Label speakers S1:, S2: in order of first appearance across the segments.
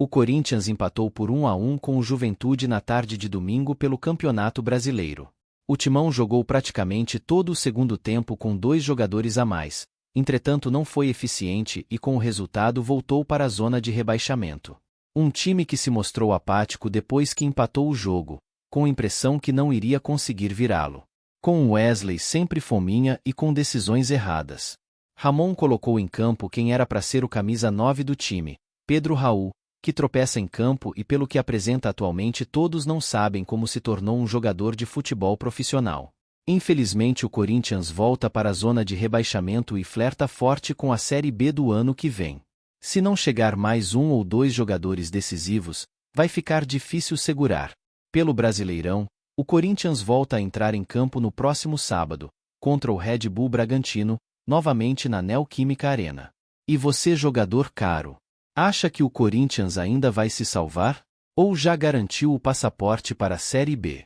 S1: O Corinthians empatou por 1-1 com o Juventude na tarde de domingo pelo Campeonato Brasileiro. O Timão jogou praticamente todo o segundo tempo com 2 jogadores a mais, entretanto não foi eficiente e com o resultado voltou para a zona de rebaixamento. Um time que se mostrou apático depois que empatou o jogo, com a impressão que não iria conseguir virá-lo. Com o Wesley sempre fominha e com decisões erradas. Ramon colocou em campo quem era para ser o camisa 9 do time, Pedro Raul, que tropeça em campo e pelo que apresenta atualmente todos não sabem como se tornou um jogador de futebol profissional. Infelizmente o Corinthians volta para a zona de rebaixamento e flerta forte com a Série B do ano que vem. Se não chegar mais 1 ou 2 jogadores decisivos, vai ficar difícil segurar. Pelo Brasileirão, o Corinthians volta a entrar em campo no próximo sábado, contra o Red Bull Bragantino, novamente na Neoquímica Arena. E você, jogador caro, acha que o Corinthians ainda vai se salvar? Ou já garantiu o passaporte para a Série B?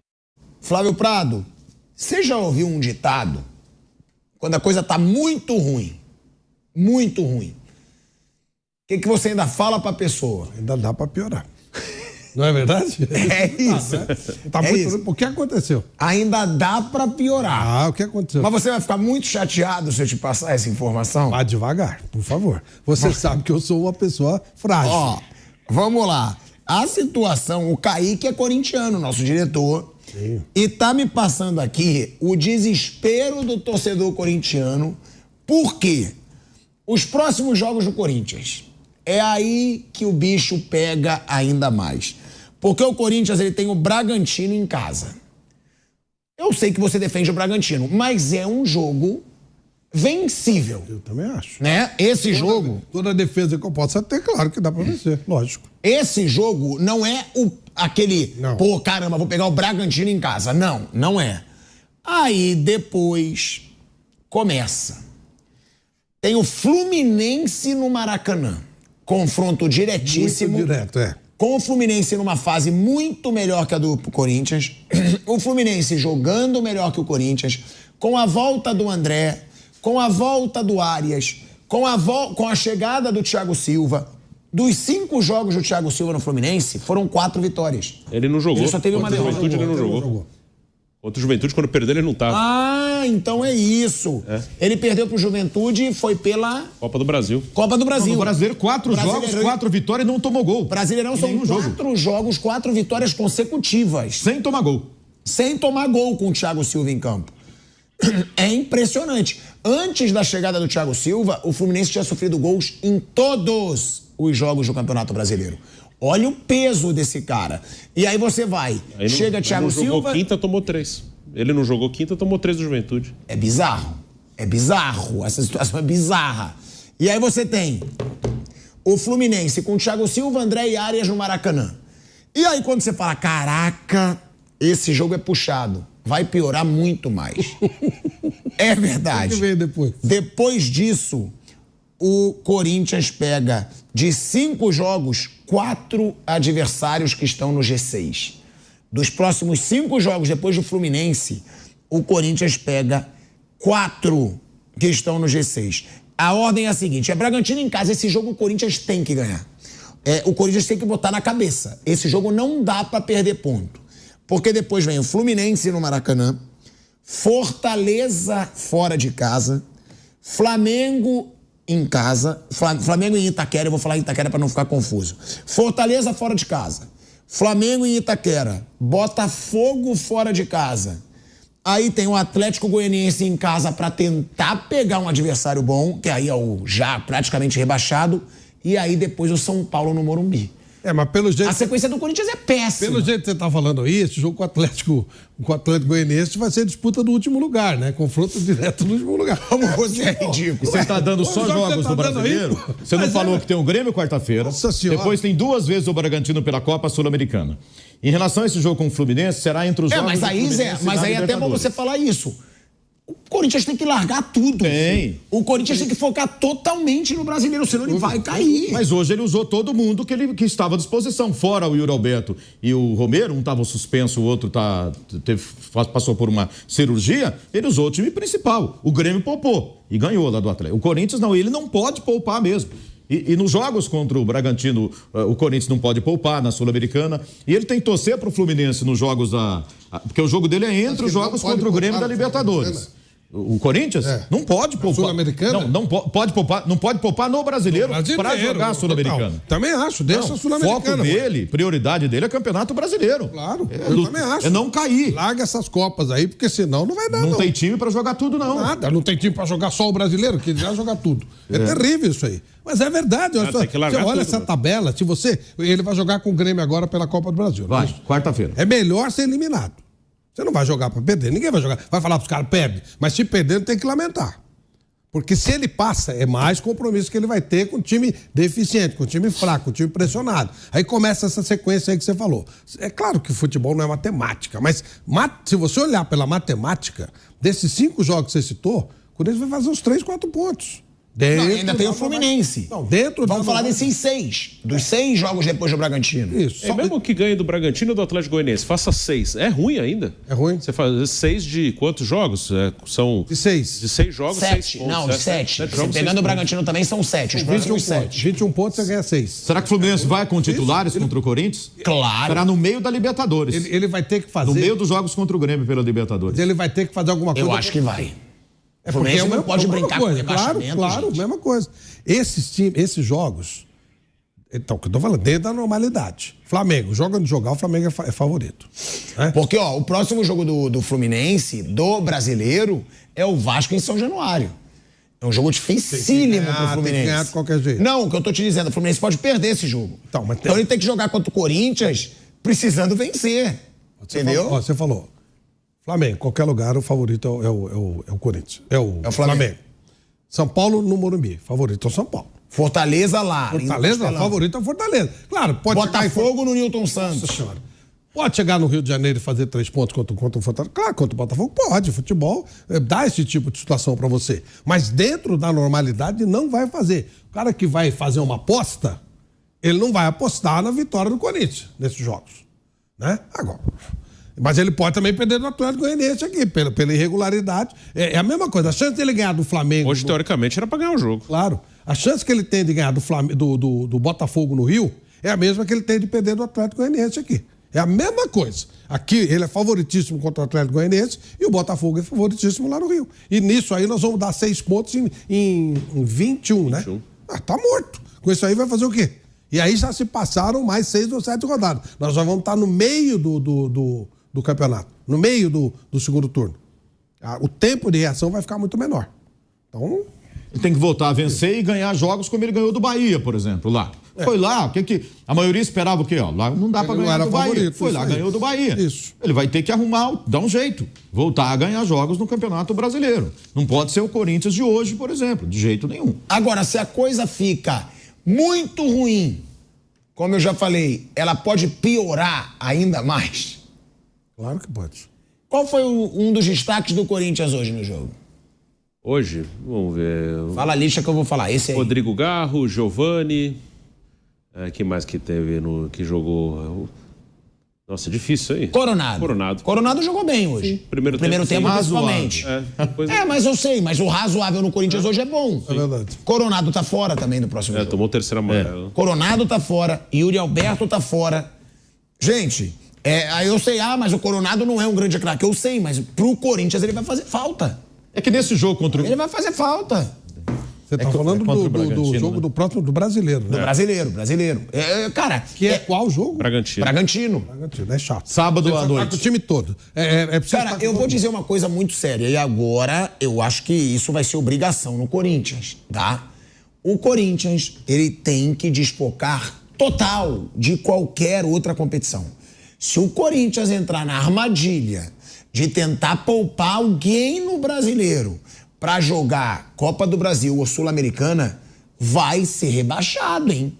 S2: Flávio Prado, você já ouviu um ditado? Quando a coisa tá muito ruim, o que você ainda fala pra pessoa?
S3: Ainda dá pra piorar. Não é verdade?
S2: É isso.
S3: Isso. O que aconteceu?
S2: Ainda dá pra piorar.
S3: O que aconteceu?
S2: Mas você vai ficar muito chateado se eu te passar essa informação?
S3: Vá devagar, por favor. Você sabe que eu sou uma pessoa frágil.
S2: Ó, vamos lá. A situação, o Kaique é corintiano, nosso diretor.
S3: Sim.
S2: E tá me passando aqui o desespero do torcedor corintiano. Por quê? Os próximos jogos do Corinthians. É aí que o bicho pega ainda mais. Porque o Corinthians ele tem o Bragantino em casa. Eu sei que você defende o Bragantino, mas é um jogo vencível.
S3: Eu também acho.
S2: Né? Esse jogo...
S3: Toda defesa que eu possa ter, claro que dá pra vencer, lógico.
S2: Esse jogo não é aquele...
S3: Não.
S2: Pô, caramba, vou pegar o Bragantino em casa. Não, não é. Aí depois começa. Tem o Fluminense no Maracanã. Confronto diretíssimo.
S3: Muito direto, é.
S2: Com o Fluminense numa fase muito melhor que a do Corinthians. O Fluminense jogando melhor que o Corinthians. Com a volta do André. Com a volta do Arias. Com a chegada do Thiago Silva. Dos 5 jogos do Thiago Silva no Fluminense, foram 4 vitórias.
S4: Ele não jogou.
S2: Ele só teve uma derrota.
S4: Juventude ele não jogou. Outro Juventude, quando perdeu, ele não tava.
S2: Ah, então é isso.
S4: É.
S2: Ele perdeu pro Juventude e foi pela...
S4: Copa do Brasil.
S2: Copa do Brasil.
S5: No Brasileiro, 4 jogos, 4 vitórias e não tomou gol.
S2: Brasileirão são 4 jogos, 4 vitórias consecutivas.
S5: Sem tomar gol.
S2: Sem tomar gol com o Thiago Silva em campo. É impressionante. Antes da chegada do Thiago Silva, o Fluminense tinha sofrido gols em todos os jogos do Campeonato Brasileiro. Olha o peso desse cara. E aí você vai. Chega Thiago Silva...
S4: Ele não jogou quinta, tomou 3. Ele não jogou quinta, tomou 3 do Juventude.
S2: É bizarro. É bizarro. Essa situação é bizarra. E aí você tem o Fluminense com o Thiago Silva, André e Arias no Maracanã. E aí quando você fala, caraca, esse jogo é puxado, vai piorar muito mais. É verdade.
S3: O que veio depois?
S2: Depois disso, o Corinthians pega de 5 jogos, 4 adversários que estão no G6. Dos próximos 5 jogos, depois do Fluminense, o Corinthians pega 4 que estão no G6. A ordem é a seguinte, é Bragantino em casa, esse jogo o Corinthians tem que ganhar. O Corinthians tem que botar na cabeça. Esse jogo não dá pra perder ponto. Porque depois vem o Fluminense no Maracanã, Fortaleza fora de casa, Flamengo em casa, Flamengo em Itaquera, eu vou falar em Itaquera pra não ficar confuso. Fortaleza fora de casa. Flamengo em Itaquera, Botafogo fora de casa. Aí tem o Atlético Goianiense em casa para tentar pegar um adversário bom, que aí é o já praticamente rebaixado. E aí depois o São Paulo no Morumbi.
S3: Mas pelo jeito...
S2: A sequência do Corinthians é péssima.
S3: Pelo jeito que você tá falando aí, esse jogo com o Atlético Goianiense vai ser disputa do último lugar, né? Confronto direto no último lugar.
S2: Como você é ridículo.
S5: E você tá dando só jogos do Brasileiro? Você não falou que tem o Grêmio quarta-feira.
S3: Nossa Senhora.
S5: Depois tem 2 vezes o Bragantino pela Copa Sul-Americana. Em relação a esse jogo com o Fluminense, será entre os jogos
S2: mas
S5: do
S2: aí,
S5: Fluminense
S2: Zé, mas aí é até bom você falar isso. O Corinthians tem que largar tudo.
S5: Tem.
S2: O Corinthians tem que focar totalmente no Brasileiro, senão ele vai cair.
S5: Mas hoje ele usou todo mundo que estava à disposição, fora o Yuri Alberto e o Romero, um estava suspenso, o outro passou por uma cirurgia, ele usou o time principal. O Grêmio poupou e ganhou lá do Atlético. O Corinthians não, ele não pode poupar mesmo. E nos jogos contra o Bragantino, o Corinthians não pode poupar na Sul-Americana. E ele tem que torcer para o Fluminense nos jogos porque o jogo dele é entre os jogos contra o Grêmio da Libertadores. O Corinthians não pode poupar.
S3: Sul-Americana?
S5: Não pode poupar no brasileiro para jogar a Sul-Americana.
S3: Também acho, deixa a Sul-Americana.
S5: Foco dele, prioridade dele é Campeonato Brasileiro.
S3: Claro, eu também acho.
S5: É não cair.
S3: Larga essas copas aí, porque senão não vai dar.
S5: Não tem time para jogar tudo, não.
S3: Nada, não tem time para jogar só o brasileiro, que já jogar tudo. É terrível isso aí. Mas é verdade. Você olha essa tabela, ele vai jogar com o Grêmio agora pela Copa do Brasil.
S5: Vai, quarta-feira. É
S3: melhor ser eliminado. Você não vai jogar para perder, ninguém vai jogar. Vai falar para os caras, perde. Mas se perder, ele tem que lamentar. Porque se ele passa, é mais compromisso que ele vai ter com o time deficiente, com o time fraco, com o time pressionado. Aí começa essa sequência aí que você falou. É claro que o futebol não é matemática, mas se você olhar pela matemática, desses 5 jogos que você citou, o Corinthians vai fazer uns 3, 4 pontos.
S2: Ainda tem o Fluminense. Vamos falar desses 6. Dos 6 jogos depois do Bragantino.
S4: Isso. Mesmo que ganhe do Bragantino ou do Atlético Goianiense, faça 6. É ruim ainda.
S3: É ruim.
S4: Você faz 6 de quantos jogos? São...
S3: De 6.
S4: De 6 jogos,
S2: 7. Não, de 7. Pegando o Bragantino também são 7. Os próximos 7.
S3: 21 pontos você ganha 6.
S5: Será que o Fluminense vai com titulares contra o Corinthians?
S2: Claro.
S5: Será no meio da Libertadores.
S3: Ele vai ter que fazer...
S5: No meio dos jogos contra o Grêmio pela Libertadores.
S3: Ele vai ter que fazer alguma coisa...
S2: Eu acho que vai.
S3: É porque
S2: não pode brincar com rebaixamento.
S3: Claro, mesma coisa. Esses jogos, então, que eu tô falando, dentro da normalidade. Flamengo, joga onde jogar, o Flamengo é favorito. Né?
S2: Porque, o próximo jogo do Fluminense, do brasileiro, é o Vasco em São Januário. É um jogo dificílimo pro Fluminense.
S3: Tem que ganhar de qualquer jeito.
S2: Não, o que eu tô te dizendo, o Fluminense pode perder esse jogo. Então ele tem que jogar contra o Corinthians precisando vencer. Entendeu?
S3: Você falou. Flamengo, qualquer lugar, o favorito é o Corinthians. É o Flamengo. São Paulo no Morumbi, favorito é o São Paulo.
S2: Fortaleza lá.
S3: Fortaleza, favorito é o Fortaleza. Claro, pode
S2: Botafogo no Newton Santos.
S3: Nossa Senhora. Pode chegar no Rio de Janeiro e fazer 3 pontos contra o Fortaleza? Claro, contra o Botafogo pode. Futebol dá esse tipo de situação pra você. Mas dentro da normalidade não vai fazer. O cara que vai fazer uma aposta, ele não vai apostar na vitória do Corinthians nesses jogos. Né? Agora... Mas ele pode também perder do Atlético Goianiense aqui, pela irregularidade. É a mesma coisa. A chance dele ganhar do Flamengo...
S4: Hoje, teoricamente, era para ganhar o jogo.
S3: Claro. A chance que ele tem de ganhar do Botafogo no Rio é a mesma que ele tem de perder do Atlético Goianiense aqui. É a mesma coisa. Aqui ele é favoritíssimo contra o Atlético Goianiense e o Botafogo é favoritíssimo lá no Rio. E nisso aí nós vamos dar 6 pontos em 21, né? Tá morto. Com isso aí vai fazer o quê? E aí já se passaram mais 6 ou 7 rodadas. Nós já vamos estar no meio do campeonato, no meio do segundo turno. O tempo de reação vai ficar muito menor. Então...
S5: Ele tem que voltar a vencer e ganhar jogos como ele ganhou do Bahia, por exemplo, lá. Foi lá, a maioria esperava o quê? Lá não dá para ganhar do Bahia. Foi lá, ganhou do Bahia.
S3: Isso.
S5: Ele vai ter que dar um jeito, voltar a ganhar jogos no Campeonato Brasileiro. Não pode ser o Corinthians de hoje, por exemplo, de jeito nenhum.
S2: Agora, se a coisa fica muito ruim, como eu já falei, ela pode piorar ainda mais.
S3: Claro que pode.
S2: Qual foi um dos destaques do Corinthians hoje no jogo?
S4: Hoje, vamos ver...
S2: Fala a lista que eu vou falar, esse aí.
S4: Rodrigo Garro, Giovani... quem mais que teve que jogou... Nossa, difícil aí.
S2: Coronado jogou bem hoje.
S4: Sim. Primeiro
S2: tempo principalmente. Mas eu sei, mas o razoável no Corinthians hoje é bom.
S3: É verdade.
S2: Coronado tá fora também do próximo jogo.
S4: Tomou o terceiro amarelo.
S2: Coronado tá fora, Yuri Alberto tá fora. Gente... aí eu sei, mas o Coronado não é um grande craque. Eu sei, mas pro Corinthians ele vai fazer falta.
S5: É que nesse jogo contra o...
S2: Ele vai fazer falta.
S3: Você tá falando do jogo, né? do brasileiro.
S2: Do brasileiro. Cara...
S3: Que é qual jogo?
S2: Bragantino.
S3: É chato.
S5: Sábado à noite.
S3: O time todo.
S2: Cara, eu vou dizer uma coisa muito séria. E agora eu acho que isso vai ser obrigação no Corinthians, tá? O Corinthians, ele tem que desfocar total de qualquer outra competição. Se o Corinthians entrar na armadilha de tentar poupar alguém no brasileiro para jogar Copa do Brasil ou Sul-Americana, vai ser rebaixado, hein?